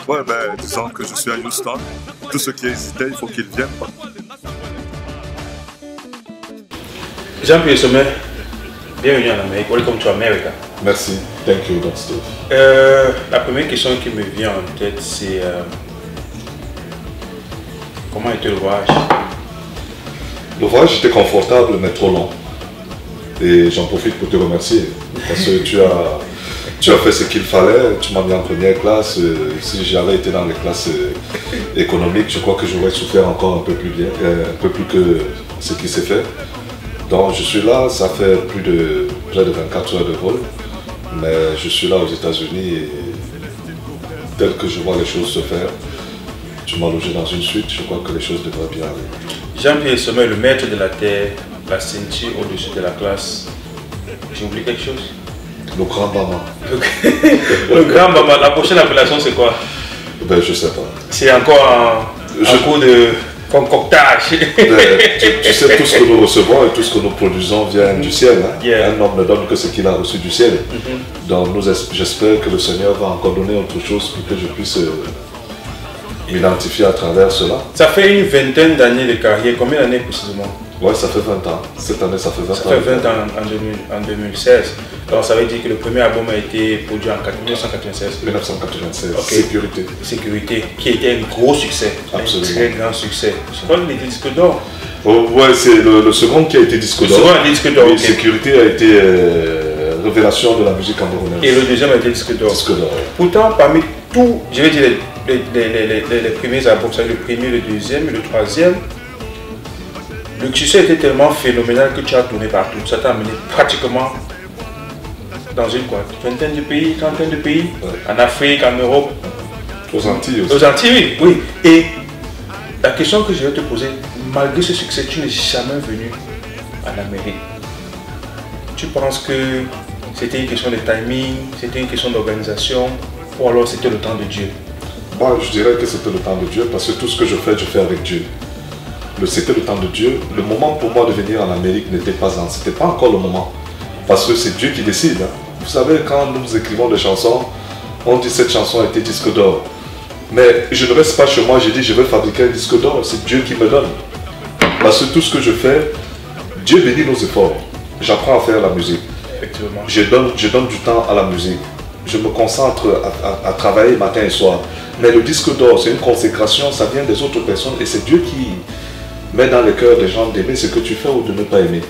Ouais, ben, disons que je suis à Houston. Tous ceux qui hésitaient, il faut qu'ils viennent. Jean-Pierre Sommet, bienvenue en Amérique. Welcome to America. Merci. Thank you, Dr. Steve. La première question qui me vient en tête, c'est comment était le voyage? Le voyage était confortable, mais trop long. Et j'en profite pour te remercier. Parce que tu as fait ce qu'il fallait. Tu m'as mis en première classe. Si j'avais été dans les classes économiques, je crois que j'aurais souffert encore un peu plus bien, un peu plus que ce qui s'est fait. Donc je suis là, ça fait près de 24 heures de vol. Mais je suis là aux États-Unis et tel que je vois les choses se faire, tu m'as logé dans une suite, je crois que les choses devraient bien aller. Jean-Pierre Sommet, le maître de la terre, la ceinture au-dessus de la classe. J'ai oublié quelque chose? Le grand maman. Le grand maman, la prochaine appellation c'est quoi? Ben je sais pas. C'est encore un cours de concoctage. Tu sais, tout ce que nous recevons et tout ce que nous produisons vient du ciel. Hein? Yeah. Un homme ne donne que ce qu'il a reçu du ciel. Donc j'espère que le Seigneur va encore donner autre chose pour que je puisse m'identifier à travers cela. Ça fait une vingtaine d'années de carrière. Combien d'années précisément? Ouais, ça fait 20 ans. Cette année, ça fait 20 ans. Ça fait 20 ans en 2016. Donc ça veut dire que le premier album a été produit en 1996. 1996, okay. Sécurité. Sécurité, qui était un gros succès. Absolument. Un très grand succès. Je crois qu'il était disque d'or. Oh, ouais, c'est le second qui a été disque d'or. Le second a été disque d'or. Okay. Sécurité a été révélation de la musique camerounaise. Et le deuxième a été disque d'or. Disque d'or. Pourtant, parmi tous, je vais dire les premiers albums, c'est le premier, le deuxième et le troisième, le succès était tellement phénoménal que tu as tourné partout. Ça t'a amené pratiquement dans une vingtaine de pays, trentaine de pays, en Afrique, en Europe. Aux Antilles aussi. Aux Antilles, oui. Et la question que je vais te poser, malgré ce succès, tu n'es jamais venu en Amérique. Tu penses que c'était une question de timing, c'était une question d'organisation, ou alors c'était le temps de Dieu? Moi, je dirais que c'était le temps de Dieu, parce que tout ce que je fais avec Dieu. C'était le temps de Dieu. Le moment pour moi de venir en Amérique n'était pas encore le moment. Parce que c'est Dieu qui décide. Hein. Vous savez, quand nous écrivons des chansons, on dit cette chanson a été disque d'or. Mais je ne reste pas chez moi, je dis je vais fabriquer un disque d'or. C'est Dieu qui me donne. Parce que tout ce que je fais, Dieu bénit nos efforts. J'apprends à faire la musique. Effectivement. Je donne du temps à la musique. Je me concentre à travailler matin et soir. Mais le disque d'or, c'est une consécration, ça vient des autres personnes et c'est Dieu qui met dans le cœur des gens d'aimer ce que tu fais ou de ne pas aimer.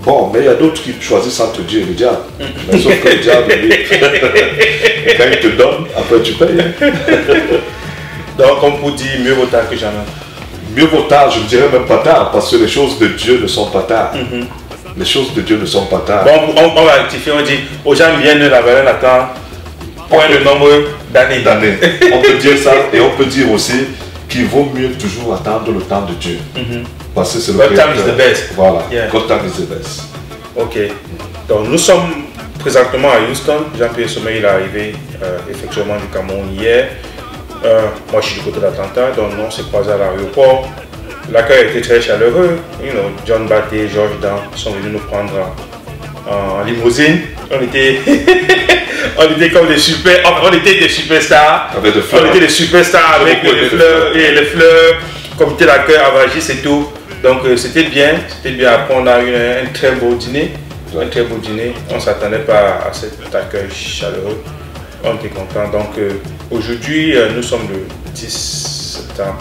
Bon, mais il y a d'autres qui choisissent entre Dieu et le diable. Mais sauf que le diable, lui, quand il te donne, après tu payes. Donc on peut dire mieux vaut tard que jamais. Mieux vaut tard, je ne dirais même pas tard, parce que les choses de Dieu ne sont pas tard. Les choses de Dieu ne sont pas tard. Bon, on va rectifier, on dit aux gens viennent de la valeur attend point le nombre d'années. On peut dire ça et on peut dire aussi qu'il vaut mieux toujours attendre le temps de Dieu. Parce que c'est le God time is the best. Voilà, yeah. God time is the best. Ok. Donc nous sommes présentement à Houston. Jean-Pierre Sommet il est arrivé effectivement du Cameroun hier. Moi je suis du côté d'Atlanta, donc on s'est croisés à l'aéroport. L'accueil était très chaleureux. You know, John Batté, George Dan sont venus nous prendre en limousine. On était comme des superstars. Avec des fleurs. On était des superstars avec les fleurs et les fleurs. Comité d'accueil, Avagis et tout. Donc c'était bien. Après on a eu un très beau dîner. Un très beau dîner. On ne s'attendait pas à cet accueil chaleureux. On était content. Donc aujourd'hui, nous sommes le 10 septembre.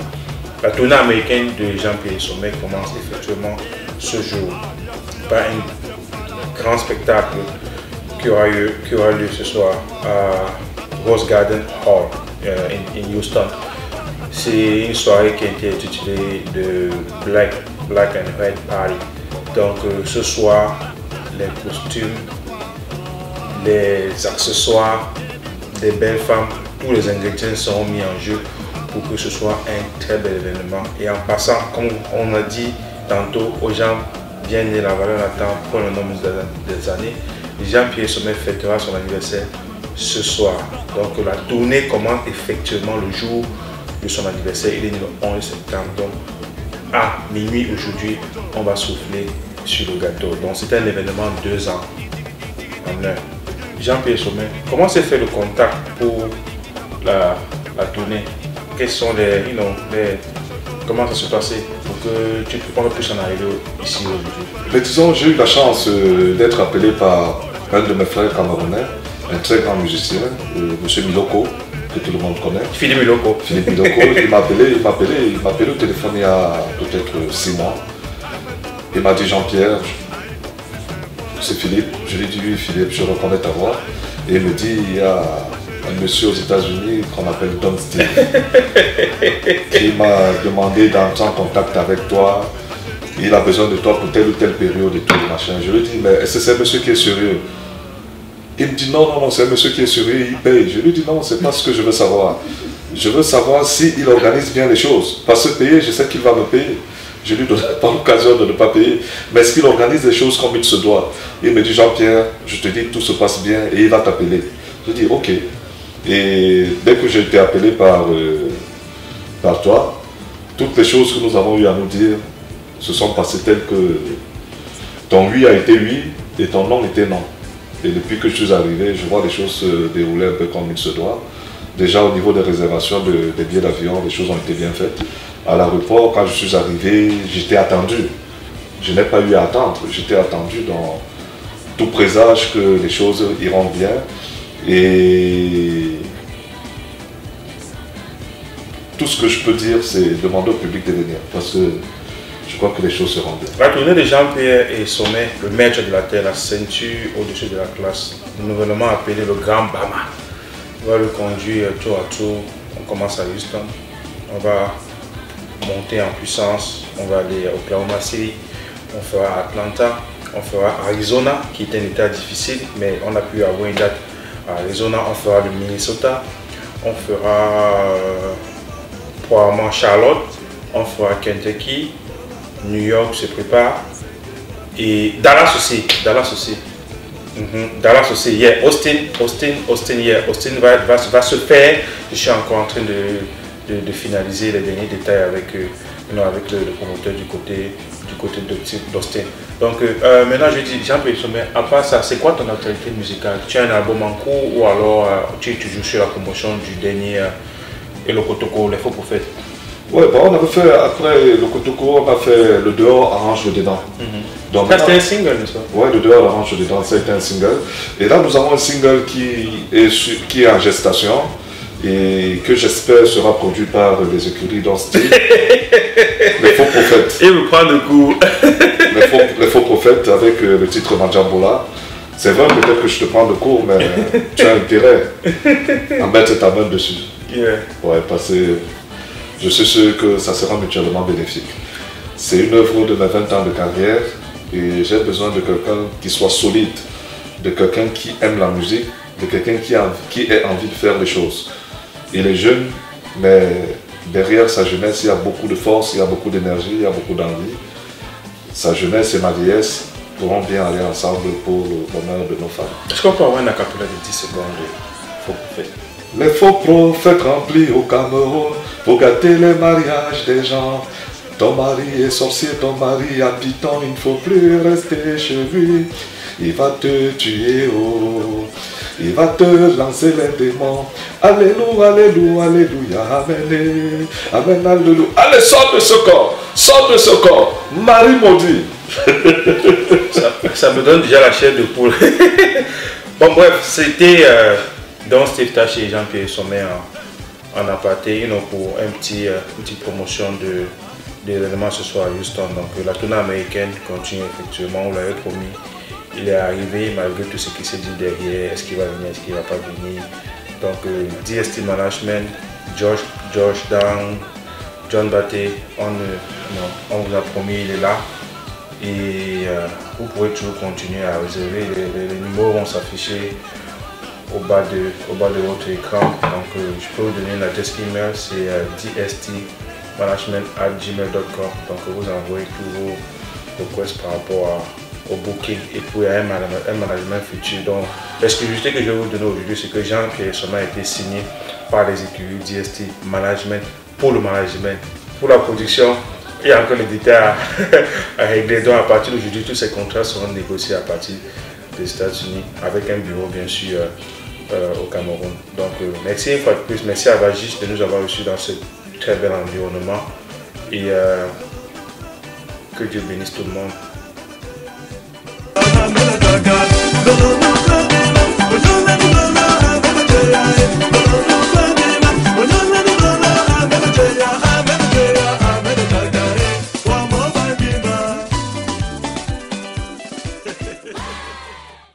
La tournée américaine de Jean-Pierre Sommet commence effectivement ce jour par un grand spectacle qui aura lieu ce soir à Rose Garden Hall in Houston. C'est une soirée qui a été intitulée de Black and Red Party. Donc ce soir, les costumes, les accessoires des belles femmes, tous les ingrédients seront mis en jeu pour que ce soit un très bel événement. Et en passant, comme on a dit tantôt, aux gens viennent de la valeur attend pour le nombre des années. Jean-Pierre Sommet fêtera son anniversaire ce soir. Donc la tournée commence effectivement le jour de son anniversaire. Il est né le 11 septembre. Donc à minuit aujourd'hui, on va souffler sur le gâteau. Donc c'est un événement 2 ans en un. Jean-Pierre Sommet, comment s'est fait le contact pour la la tournée, quels sont comment ça se passait pour que tu puisses en arriver ici aujourd'hui? Mais disons, j'ai eu la chance d'être appelé par un de mes frères camerounais, un très grand musicien, M. Miloko, que tout le monde connaît. Philippe Miloko. Philippe Miloko, il m'a appelé au téléphone il y a peut-être 6 mois. Il m'a dit Jean-Pierre, c'est Philippe. Je lui ai dit oui Philippe, je reconnais ta voix. Et il me dit il y a un monsieur aux États-Unis qu'on appelle Don Steve qui m'a demandé d'entrer en contact avec toi. Il a besoin de toi pour telle ou telle période et tout machin. Je lui ai dit mais est-ce que c'est un monsieur qui est sérieux? Il me dit non, c'est un monsieur qui est sérieux, il paye. Je lui dis non, c'est pas ce que je veux savoir. Je veux savoir s'il organise bien les choses. Parce que payer, je sais qu'il va me payer. Je lui donne pas l'occasion de ne pas payer. Mais est-ce qu'il organise les choses comme il se doit? Il me dit Jean-Pierre, je te dis tout se passe bien et il va t'appeler. Je dis ok. Et dès que j'ai été appelé par toi, toutes les choses que nous avons eu à nous dire se sont passées telles que ton oui a été oui et ton non était non. Et depuis que je suis arrivé, je vois les choses se dérouler un peu comme il se doit. Déjà au niveau des réservations des billets d'avion, les choses ont été bien faites. À l'aéroport, quand je suis arrivé, j'étais attendu. Je n'ai pas eu à attendre, j'étais attendu dans tout présage que les choses iront bien. Et tout ce que je peux dire, c'est demander au public de venir. Parce que je crois que les choses seront bien. La tournée de Jean-Pierre et Sommet, le maître de la terre, la ceinture au-dessus de la classe, nouvellement appelé le Grand Bama. On va le conduire tour à tour. On commence à Houston, on va monter en puissance, on va aller à Oklahoma City, on fera Atlanta, on fera Arizona, qui est un état difficile, mais on a pu avoir une date à Arizona, on fera le Minnesota, on fera probablement Charlotte, on fera Kentucky, New York se prépare et Dallas aussi. Dallas aussi, yeah. Austin, yeah. Austin va se faire. Je suis encore en train de finaliser les derniers détails avec le promoteur du côté d'Austin. Donc maintenant je dis Jean-Pierre Sommet, à part ça, c'est quoi ton actualité musicale? Tu as un album en cours ou alors tu es toujours sur la promotion du dernier et le Kotoko, les Faux Prophètes? Ouais, bon, on avait fait, après le Kotoko, on a fait le dehors arrange le dedans. Donc, ça c'était un single, n'est-ce pas? Ouais, le dehors arrange le dedans, ça a été un single. Et là, nous avons un single qui est en gestation et que j'espère sera produit par les écuries dans ce style. Les Faux Prophètes. Et me prendre le coup. Les faux Prophètes avec le titre Manjambola. C'est vrai, peut-être que je te prends le cours, mais tu as intérêt à mettre ta main dessus. Yeah. Ouais, parce que je suis sûr que ça sera mutuellement bénéfique. C'est une œuvre de mes 20 ans de carrière et j'ai besoin de quelqu'un qui soit solide, de quelqu'un qui aime la musique, de quelqu'un qui ait envie de faire les choses. Il est jeune, mais derrière sa jeunesse, il y a beaucoup de force, il y a beaucoup d'énergie, il y a beaucoup d'envie. Sa jeunesse et ma vieillesse pourront bien aller ensemble pour le bonheur de nos femmes. Est-ce qu'on peut avoir un acapella de 10 secondes de Faux Prophètes? Les faux prophètes remplis au Cameroun pour gâter les mariages des gens. Ton mari est sorcier, ton mari a piton, il ne faut plus rester chez lui. Il va te tuer, oh. Il va te lancer les démons. Alléluia, alléluia, alléluia, amen, amen, alléluia. Allez, sors de ce corps, Marie maudit. ça me donne déjà la chair de poule. Bon, bref, c'était donc Steve Tash et Jean-Pierre Sommet en aparté, pour une petite promotion de l'événement ce soir à Houston. Donc la tournée américaine continue effectivement, on l'avait promis. Il est arrivé malgré tout ce qui s'est dit derrière, est-ce qu'il va venir, est-ce qu'il ne va pas venir. Donc DST Management, George Down, John Batté, on vous a promis, il est là. Et vous pouvez toujours continuer à réserver, les numéros vont s'afficher au bas de votre écran. Donc je peux vous donner l'adresse email, c'est dstmanagement@gmail.com. donc vous envoyez tous vos requests par rapport au booking et puis à un management futur. Donc l'exclusivité que je vais vous donner aujourd'hui, c'est que Jean-Pierre Sommet a été signé par les écuries DST Management pour le management, pour la production. Il y a encore les détails à régler. Donc à partir d'aujourd'hui, tous ces contrats seront négociés à partir des États-Unis avec un bureau bien sûr au Cameroun. Donc merci une fois de plus, merci à Vagis de nous avoir reçus dans ce très bel environnement et que Dieu bénisse tout le monde.